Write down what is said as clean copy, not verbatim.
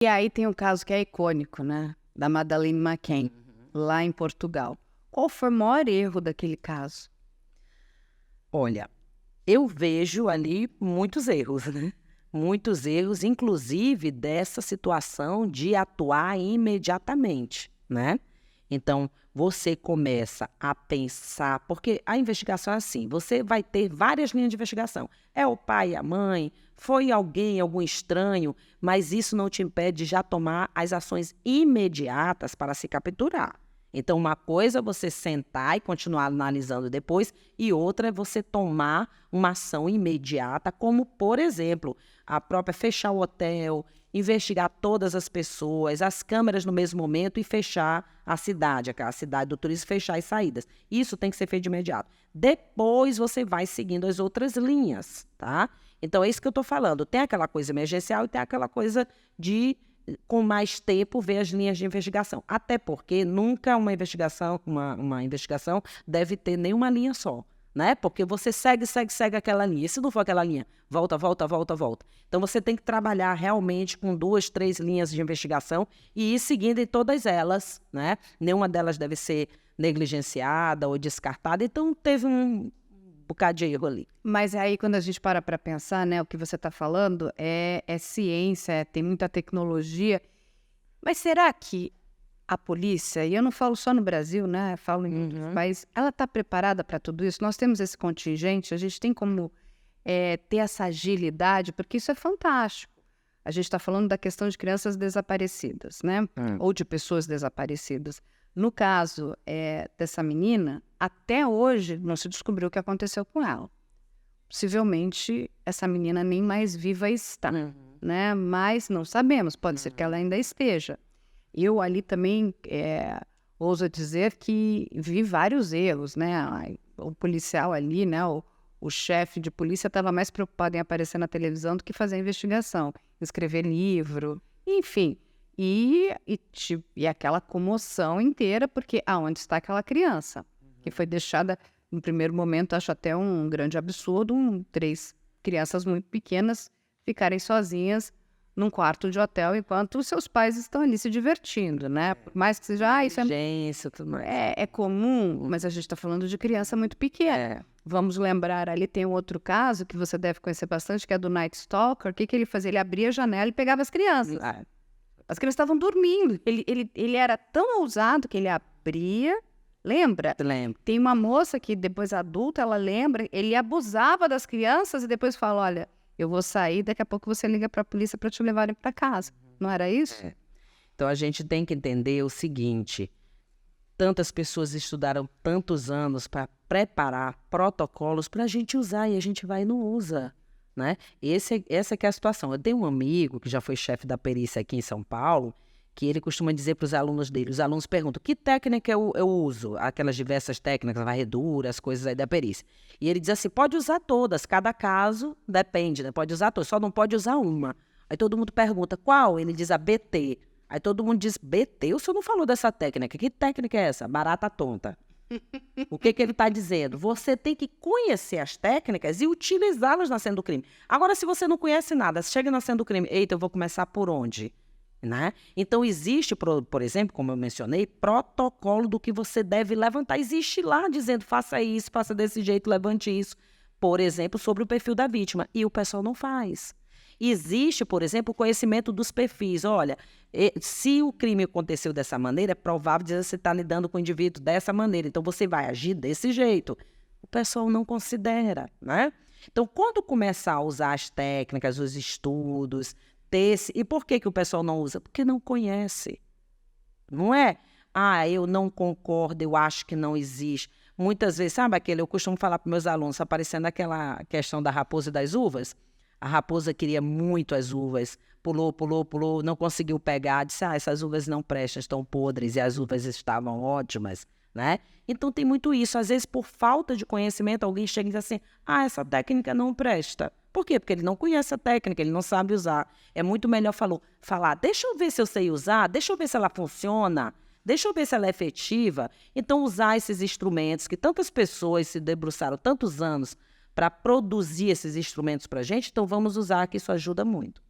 E aí tem um caso que é icônico, né? Da Madeleine McCann, lá em Portugal. Qual foi o maior erro daquele caso? Olha, eu vejo ali muitos erros, né? Muitos erros, inclusive dessa situação de atuar imediatamente, né? Então, você começa a pensar, porque a investigação é assim, você vai ter várias linhas de investigação. É o pai, a mãe, foi alguém, algum estranho, mas isso não te impede de já tomar as ações imediatas para se capturar. Então, uma coisa é você sentar e continuar analisando depois, e outra é você tomar uma ação imediata, como, por exemplo, a própria fechar o hotel, investigar todas as pessoas, as câmeras no mesmo momento e fechar a cidade do turismo, fechar as saídas. Isso tem que ser feito de imediato. Depois você vai seguindo as outras linhas, tá? Então, é isso que eu estou falando. Tem aquela coisa emergencial e tem aquela coisa de com mais tempo, ver as linhas de investigação. Até porque nunca uma investigação deve ter nenhuma linha só, né? Porque você segue aquela linha. E se não for aquela linha, volta. Então, você tem que trabalhar realmente com 2, 3 linhas de investigação e ir seguindo em todas elas, né? Nenhuma delas deve ser negligenciada ou descartada. Então, teve um bocado de erro ali. Mas aí, quando a gente para pensar, né, o que você está falando é ciência, tem muita tecnologia. Mas será que a polícia, e eu não falo só no Brasil, né, falo em outros países, ela está preparada para tudo isso? Nós temos esse contingente, a gente tem como ter essa agilidade, porque isso é fantástico. A gente está falando da questão de crianças desaparecidas, né? Ou de pessoas desaparecidas. No caso dessa menina, até hoje não se descobriu o que aconteceu com ela. Possivelmente essa menina nem mais viva está, né? Mas não sabemos, pode ser que ela ainda esteja. Eu ali também ouso dizer que vi vários erros, né? O policial ali, né? O chefe de polícia estava mais preocupado em aparecer na televisão do que fazer a investigação, escrever livro, enfim. E aquela comoção inteira, porque aonde está aquela criança? Que foi deixada, no primeiro momento, acho até um grande absurdo, 3 crianças muito pequenas ficarem sozinhas num quarto de hotel enquanto os seus pais estão ali se divertindo, né? Por mais que seja, isso Tudo mais. é comum, mas a gente está falando de criança muito pequena. Vamos lembrar, ali tem um outro caso que você deve conhecer bastante, que é do Night Stalker. O que ele fazia? Ele abria a janela e pegava as crianças. As crianças estavam dormindo. Ele era tão ousado que ele abria. Lembra? Lembro. Tem uma moça que depois adulta, ela lembra, ele abusava das crianças e depois fala, olha, eu vou sair, daqui a pouco você liga para a polícia para te levarem para casa. Não era isso? Então, a gente tem que entender o seguinte, tantas pessoas estudaram tantos anos para preparar protocolos para a gente usar e a gente vai e não usa, né? Essa que é a situação. Eu tenho um amigo que já foi chefe da perícia aqui em São Paulo, que ele costuma dizer para os alunos dele, os alunos perguntam, que técnica eu uso? Aquelas diversas técnicas, varredura, as coisas aí da perícia. E ele diz assim, pode usar todas, cada caso depende, né? Pode usar todas, só não pode usar uma. Aí todo mundo pergunta, qual? Ele diz a BT. Aí todo mundo diz, BT? O senhor não falou dessa técnica. Que técnica é essa? Barata tonta. O que ele está dizendo? Você tem que conhecer as técnicas e utilizá-las na cena do crime. Agora, se você não conhece nada, chega na cena do crime, eita, eu vou começar por onde? Né? Então, existe, por exemplo, como eu mencionei, protocolo do que você deve levantar. Existe lá dizendo, faça isso, faça desse jeito, levante isso. Por exemplo, sobre o perfil da vítima. E o pessoal não faz. Existe, por exemplo, o conhecimento dos perfis. Olha, se o crime aconteceu dessa maneira, é provável que você está lidando com o indivíduo dessa maneira. Então, você vai agir desse jeito. O pessoal não considera, né? Então, quando começar a usar as técnicas, os estudos, e por que o pessoal não usa? Porque não conhece. Não é? Eu não concordo, eu acho que não existe. Muitas vezes, sabe eu costumo falar para meus alunos, aparecendo aquela questão da raposa e das uvas. A raposa queria muito as uvas, pulou, não conseguiu pegar, disse, essas uvas não prestam, estão podres, e as uvas estavam ótimas, né? Então tem muito isso. Às vezes, por falta de conhecimento, alguém chega e diz assim, essa técnica não presta. Por quê? Porque ele não conhece a técnica, ele não sabe usar. É muito melhor falar, deixa eu ver se eu sei usar, deixa eu ver se ela funciona, deixa eu ver se ela é efetiva. Então, usar esses instrumentos que tantas pessoas se debruçaram tantos anos para produzir esses instrumentos para a gente, então vamos usar, que isso ajuda muito.